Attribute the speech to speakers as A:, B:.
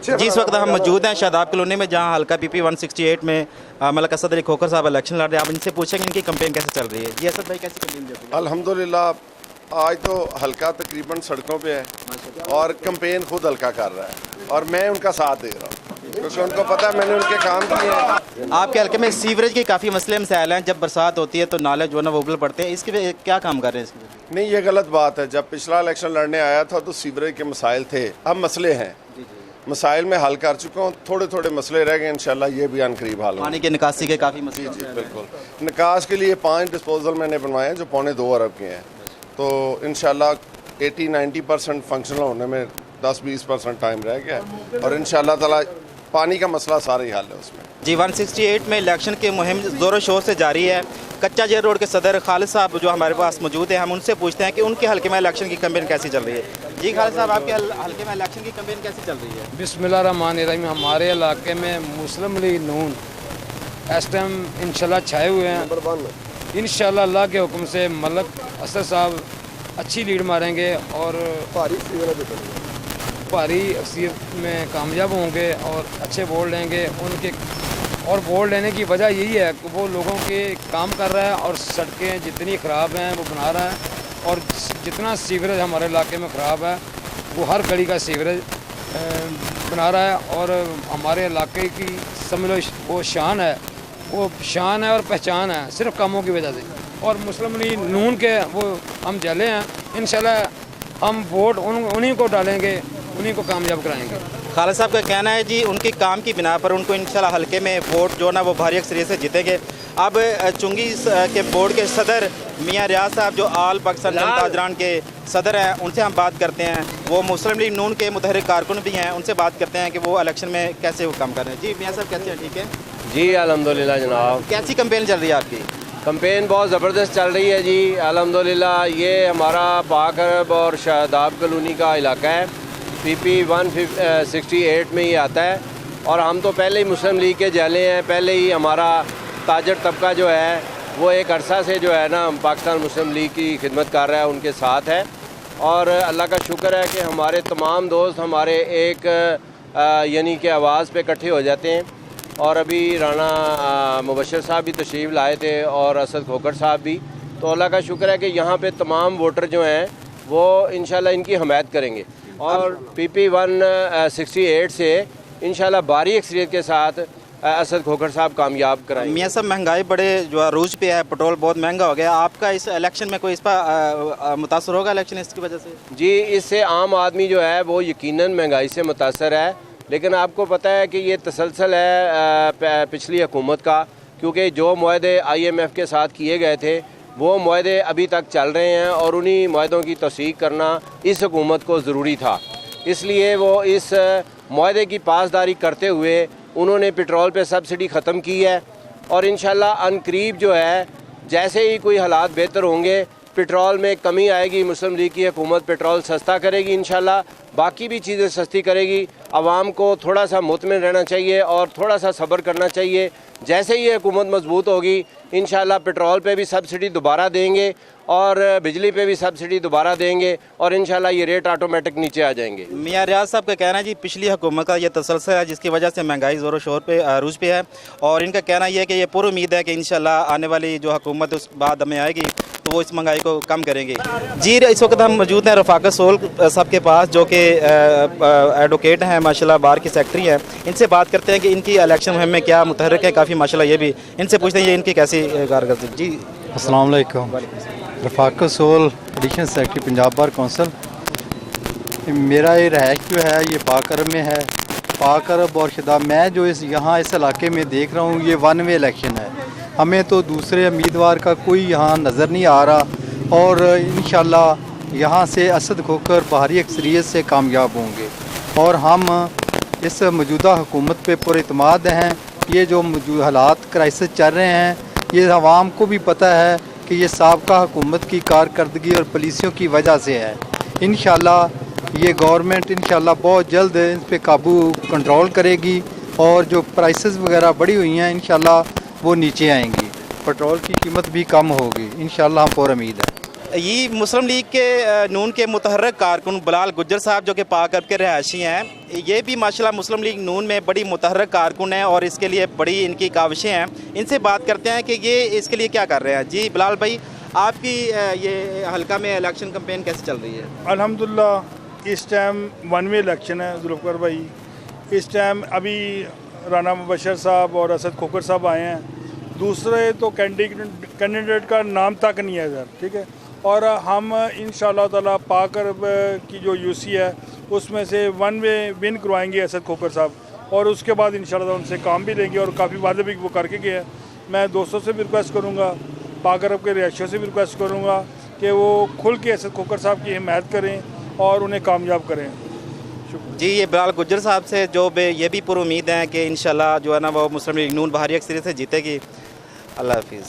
A: पीछे
B: जी, इस वक्त हम मौजूद हैं शादाब कॉलोनी में, जहां हल्का पीपी 168 में मलका सदर खोखर साहब इलेक्शन लड़ रहे हैं। आप इनसे पूछेंगे इनकी कैंपेन कैसे चल रही है। जी असद भाई, कैसी कैंपेन चल रही है?
A: अल्हम्दुलिल्लाह आज तो हल्का तकरीबन सड़कों पे है और कैंपेन खुद हल्का कर रहा है और मैं उनका साथ दे रहा हूँ क्योंकि उनको पता है मैंने उनके काम किए हैं।
B: आपके हल्के में सीवरेज के काफ़ी मसले मसाइल हैं। जब बरसात होती है तो नाले जो है ना वो उबल पड़ते हैं। इसके लिए क्या काम कर रहे हैं इसके?
A: नहीं, ये गलत बात है। जब पिछला इलेक्शन लड़ने आया था तो सीवरेज के मसाइल थे, अब मसले हैं। मसाइल में हल कर चुका हूँ, थोड़े थोड़े मसले रह गए, इंशाल्लाह ये भी अनकरीब हल होंगे।
B: पानी के निकासी के काफ़ी मसले
A: जी बिल्कुल। निकास के लिए 5 डिस्पोजल मैंने बनवाए हैं जो 2.25 अरब के हैं, तो इंशाल्लाह 80-90% फंक्शनल होने में 10-20% टाइम रह गया है और इंशाल्लाह ताला पानी का मसला सारा ही हल है उसमें।
B: जी 168 में इलेक्शन की मुहिम ज़ोरों शोर से जारी है। कच्चा जेल रोड के सदर खालिद साहब जो हमारे पास मौजूद हैं, हम उनसे पूछते हैं कि उनके हल्के में इलेक्शन की कैंपेन कैसी चल रही है। जी खालिद साहब, आपके हल्के में इलेक्शन की कैंपेन कैसी चल रही है?
C: बिस्मिल्लाहिर्रहमानिर्रहीम। हमारे इलाके में मुस्लिम लीग नून इस टाइम इंशाल्लाह छाए हुए हैं। इंशाल्लाह अल्लाह के हुक्म से मलक असद साहब अच्छी लीड मारेंगे और भारी अक्सरियत में कामयाब होंगे और अच्छे वोट लेंगे उनके। और वोट लेने की वजह यही है कि वो लोगों के काम कर रहा है और सड़कें जितनी ख़राब हैं वो बना रहा है और जितना सीवरेज हमारे इलाके में ख़राब है वो हर गली का सीवरेज बना रहा है। और हमारे इलाके की समझ लो वो शान है और पहचान है सिर्फ कामों की वजह से। और मुस्लिम लीग नून के वो हम जले हैं, इंशाल्लाह हम वोट उन्हीं को डालेंगे, उन्हीं को कामयाब कराएंगे।
B: खालिद साहब का कहना है जी उनके काम की बिना पर उनको इंशाल्लाह हल्के में वोट जो ना वो भारी अक्सरियत से जीतेंगे। अब चुंगी के बोर्ड के सदर मियां रियाज साहब जो आल पाकिस्तान जनता अजरान के सदर हैं, उनसे हम बात करते हैं। वो मुस्लिम लीग नून के मुतहरिक कारकुन भी हैं, उनसे बात करते हैं कि वो इलेक्शन में कैसे वो काम कर रहे हैं। जी मियां साहब कैसे हैं? ठीक है
D: जी अल्हम्दुलिल्लाह जनाब।
B: कैसी कैंपेन चल रही है आपकी?
D: कैंपेन बहुत ज़बरदस्त चल रही है जी अल्हम्दुलिल्लाह। ये हमारा पाक अरब और शादाब कॉलोनी का इलाका है, पीपी 168 में ये आता है। और हम तो पहले ही मुस्लिम लीग के जले हैं, पहले ही हमारा ताजर तबका जो है वो एक अरसा से जो है ना पाकिस्तान मुस्लिम लीग की खिदमत कर रहा है, उनके साथ है। और अल्लाह का शुक्र है कि हमारे तमाम दोस्त हमारे एक यानी कि आवाज़ पे इकट्ठे हो जाते हैं। और अभी राना मुबशर साहब भी तशरीफ़ लाए थे और असद खोखर साहब भी। तो अल्लाह का शुक्र है कि यहाँ पे तमाम वोटर जो हैं वो इंशाल्लाह इनकी हमायत करेंगे और पीपी 168 से इंशाल्लाह भारी अक्सरियत के साथ असद खोखर साहब कामयाब कराएंगे।
B: मियां साहब, महंगाई बड़े जो अरूज पे है, पेट्रोल बहुत महंगा हो गया। आपका इस इलेक्शन में कोई इस पर मुतासर होगा इलेक्शन इसकी वजह से?
D: जी, इससे आम आदमी जो है वो यकीनन महंगाई से मुतासर है, लेकिन आपको पता है कि ये तसलसल है पिछली हुकूमत का, क्योंकि जो मुआहदे IMF के साथ किए गए थे वो मुआहदे अभी तक चल रहे हैं और उन्हीं मुआहदों की तस्दीक करना इस हुकूमत को ज़रूरी था। इसलिए वो इस मुआहदे की पासदारी करते हुए उन्होंने पेट्रोल पे सब्सिडी ख़त्म की है और इंशाल्लाह अनकरीब जो है जैसे ही कोई हालात बेहतर होंगे पेट्रोल में कमी आएगी, मुस्लिम लीग की हुकूमत पेट्रोल सस्ता करेगी, इंशाल्लाह बाकी भी चीज़ें सस्ती करेगी। आवाम को थोड़ा सा मुतमिन रहना चाहिए और थोड़ा सा सब्र करना चाहिए। जैसे ही ये हुकूमत मजबूत होगी इंशाल्लाह पेट्रोल पे भी सब्सिडी दोबारा देंगे और बिजली पे भी सब्सिडी दोबारा देंगे और इंशाल्लाह ये रेट ऑटोमेटिक नीचे आ जाएंगे।
B: मियां रियाज साहब का कहना है जी पिछली हुकूमत का ये तसलसल है जिसकी वजह से महंगाई ज़ोरों शोर पे अरूज पे है और इनका कहना यह है कि ये पूरी उम्मीद है कि इंशाल्लाह आने वाली जो हुकूमत उस बाद में आएगी तो वो इस महंगाई को कम करेंगे। जी इस वक्त हम मौजूद हैं रफ़ाकत सोल साहब के पास जो कि एडवोकेट हैं, माशाल्लाह बार की सेक्रेटरी हैं। इनसे बात करते हैं कि इनकी इलेक्शन मुहिम में क्या मुतहरिक है, काफ़ी माशाल्लाह ये भी इनसे पूछते हैं ये इनकी कैसी कारकर्दगी। जी
E: अस्सलाम वालेकुम। रफ़ाकत सोल additional secretary Punjab bar council. मेरा ये रहायश जो है ये पाक अरब में है। पाक अरब और शादाब मैं जो यहाँ इस इलाके में देख रहा हूँ ये 1 वे इलेक्शन है। हमें तो दूसरे उम्मीदवार का कोई यहाँ नज़र नहीं आ रहा और इंशाल्लाह यहाँ से असद खोखर भारी अक्सरियत से कामयाब होंगे और हम इस मौजूदा हुकूमत पे पुरइतमाद हैं। ये जो हालात क्राइसिस चल रहे हैं ये आवाम को भी पता है कि ये साबका हुकूमत की कारकर्दगी और पॉलिसियों की वजह से है। इंशाल्लाह ये गवर्नमेंट इंशाल्लाह बहुत जल्द इस पे काबू कंट्रोल करेगी और जो प्राइसेस वगैरह बढ़ी हुई हैं इंशाल्लाह वो नीचे आएंगी, पेट्रोल की कीमत भी कम होगी इंशाल्लाह, हम पर उम्मीद है।
B: ये मुस्लिम लीग के नून के मुतहर्रिक कारकुन बिलाल गुज्जर साहब जो कि पाक अरब के रहायशी हैं, ये भी माशाल्लाह मुस्लिम लीग नून में बड़ी मुतहर्रिक कारकुन हैं और इसके लिए बड़ी इनकी काविशें हैं। इनसे बात करते हैं कि ये इसके लिए क्या कर रहे हैं। जी बिलाल भाई, आपकी ये हल्का में इलेक्शन कैंपेन कैसे चल रही है?
F: अल्हम्दुलिल्लाह इस टाइम वन वे इलेक्शन है जुल्फ़िकार भाई। इस टाइम अभी राना मुबशर साहब और असद खोखर साहब आए हैं, दूसरे तो कैंडिडेट का नाम तक नहीं है इधर, ठीक है। और हम इंशाअल्लाह ताला पाक अरब की जो यूसी है उसमें से वन वे विन करवाएंगे असद खोखर साहब, और उसके बाद इंशाअल्लाह उनसे काम भी लेंगे और काफ़ी वादे भी वो करके गए हैं। मैं दोस्तों से भी रिक्वेस्ट करूँगा, पाक अरब के रिहायशियों से भी रिक्वेस्ट करूँगा कि वो खुल के असद खोखर साहब की हिमायत करें और उन्हें कामयाब करें।
B: जी, ये बिलाल गुज्जर साहब से जो ये भी पूरी उम्मीद है कि इंशाल्लाह जो है ना वो मुस्लिम लीग नून भारी अक्सरियत से जीतेगी। अल्लाह हाफिज़।